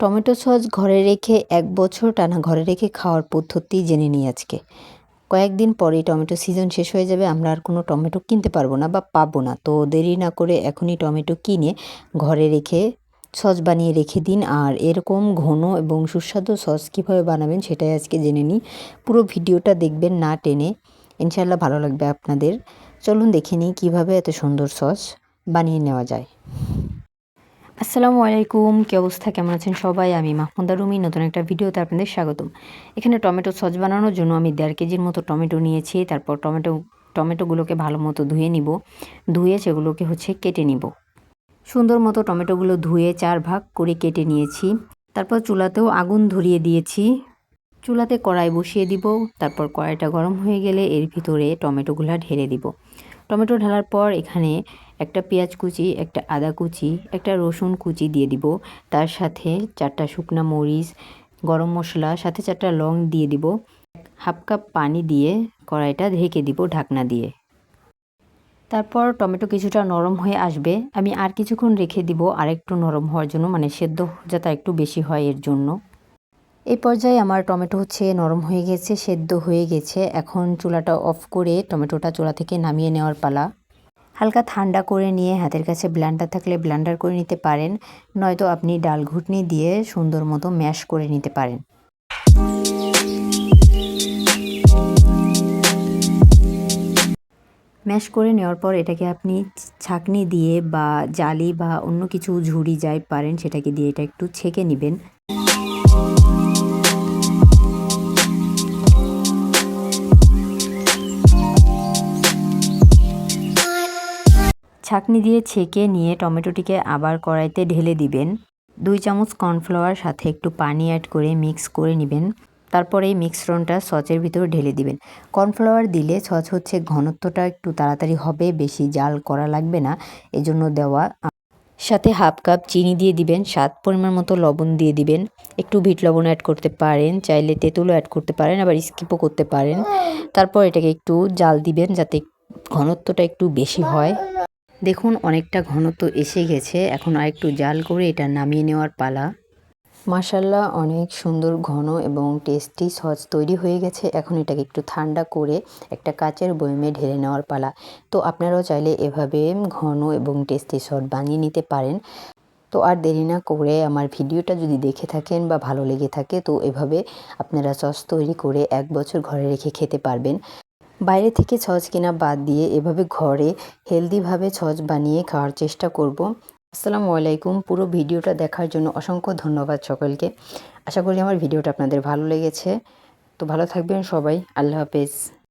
Tomato sauce ঘরে রেখে ১ বছর টানা ঘরে রেখে খাওয়ার পদ্ধতি জেনে নিই আজকে। কয়েকদিন পরেই টমেটো সিজন শেষ হয়ে যাবে। আমরা আর কোনো টমেটো কিনতে পারবো না বা পাবো না। তো দেরি না করে এখনই টমেটো কিনে ঘরে রেখে সস বানিয়ে রেখে দিন। আর এরকম ঘন এবং সুস্বাদু সস কীভাবে বানাবেন সেটাই আজকে জেনে নিই। পুরো ভিডিওটা দেখবেন না টেনে। ইনশাআল্লাহ ভালো লাগবে আপনাদের। চলুন দেখে নিই কীভাবে এত সুন্দর সস বানিয়ে নেওয়া যায়। আসসালামু আলাইকুম, কী অবস্থা, কেমন আছেন সবাই? আমি মাহমুদা রুমি, নতুন একটা ভিডিওতে আপনাদের স্বাগতম। এখানে টমেটো সস বানানোর জন্য আমি 1.5 কেজির মতো টমেটো নিয়েছি। তারপর টমেটোগুলোকে ভালো মতো ধুয়ে নিব। ধুয়ে সেগুলোকে কেটে নিব। সুন্দর মতো টমেটোগুলো ধুয়ে 4 ভাগ করে কেটে নিয়েছি। তারপর চুলাতেও আগুন ধরিয়ে দিয়েছি। চুলাতে কড়াই বসিয়ে দিব। তারপর কড়াইটা গরম হয়ে গেলে এর ভিতরে টমেটোগুলো ঢেলে দিব। টমেটো ঢালার পর এখানে একটা পেঁয়াজ কুচি, একটা আদা কুচি, একটা রসুন কুচি দিয়ে দিব। তার সাথে 4টা শুকনা মরিচ, গরম মশলা, সাথে 4টা লং দিয়ে দিব। হাফ কাপ পানি দিয়ে কড়াইটা ঢেকে দিব ঢাকনা দিয়ে। তারপর টমেটো কিছুটা নরম হয়ে আসবে। আমি আর কিছুক্ষণ রেখে দিব আরেকটু নরম হওয়ার জন্য, মানে সেদ্ধ যাতে একটু বেশি হয় এর জন্য। এই পর্যায়ে আমার টমেটো নরম হয়ে গেছে, সেদ্ধ হয়ে গেছে। এখন চুলাটা অফ করে টমেটোটা চুলা থেকে নামিয়ে নেওয়ার পালা। হালকা ঠান্ডা করে নিয়ে হাতের কাছে ব্লেন্ডার থাকলে ব্লেন্ডার করে নিতে পারেন, নয়তো আপনি ডাল ঘুটনি দিয়ে সুন্দর মতো ম্যাশ করে নিতে পারেন। ম্যাশ করে নেওয়ার পর এটাকে আপনি ছাঁকনি দিয়ে বা জালি বা অন্য কিছু ঝুড়ি যাই পারেন সেটাকে দিয়ে এটা একটু ছেঁকে নেবেন। ছাঁকনি দিয়ে ছেঁকে নিয়ে টমেটোটিকে আবার কড়াইতে ঢেলে দিবেন। 2 চামচ কর্নফ্লাওয়ার সাথে একটু পানি অ্যাড করে মিক্স করে নেবেন। তারপরে এই মিশ্রণটা সসের ভিতরে ঢেলে দিবেন। কর্নফ্লাওয়ার দিলে সস ঘনত্বটা একটু তাড়াতাড়ি হবে, বেশি জাল করা লাগবে না, এজন্য দেওয়া। সাথে হাফ কাপ চিনি দিয়ে দিবেন, স্বাদ পরিমাণ মতো লবণ দিয়ে দিবেন। একটু বিট লবণ অ্যাড করতে পারেন, চাইলে তেঁতুলও অ্যাড করতে পারেন, আবার স্কিপও করতে পারেন। তারপর এটাকে একটু জাল দিবেন যাতে ঘনত্বটা একটু বেশি হয়। দেখুন অনেকটা ঘনত্ব এসে গেছে। এখন আরেকটু জাল করে এটা নামিয়ে নেওয়ার পালা। মাশাআল্লাহ, অনেক সুন্দর ঘন এবং টেস্টি সস তৈরি হয়ে গেছে। এখন এটাকে একটু ঠান্ডা করে একটা কাচের বয়মে ঢেলে নেওয়ার পালা। তো আপনারাও চাইলে এভাবে ঘন এবং টেস্টি সস বানিয়ে নিতে পারেন। তো আর দেরি না করে আমার ভিডিওটা যদি দেখে থাকেন বা ভালো লেগে থাকে, তো এভাবে আপনারা সস তৈরি করে 1 বছর ঘরে রেখে খেতে পারবেন। বাইরে থেকে সস কেনা বাদ দিয়ে এভাবে ঘরে হেলদিভাবে সস বানিয়ে খাওয়ার চেষ্টা করব। আসসালামু আলাইকুম। পুরো ভিডিওটা দেখার জন্য অসংখ্য ধন্যবাদ সকলকে। আশা করি আমার ভিডিওটা আপনাদের ভালো লেগেছে। তো ভালো থাকবেন সবাই। আল্লাহ হাফেজ।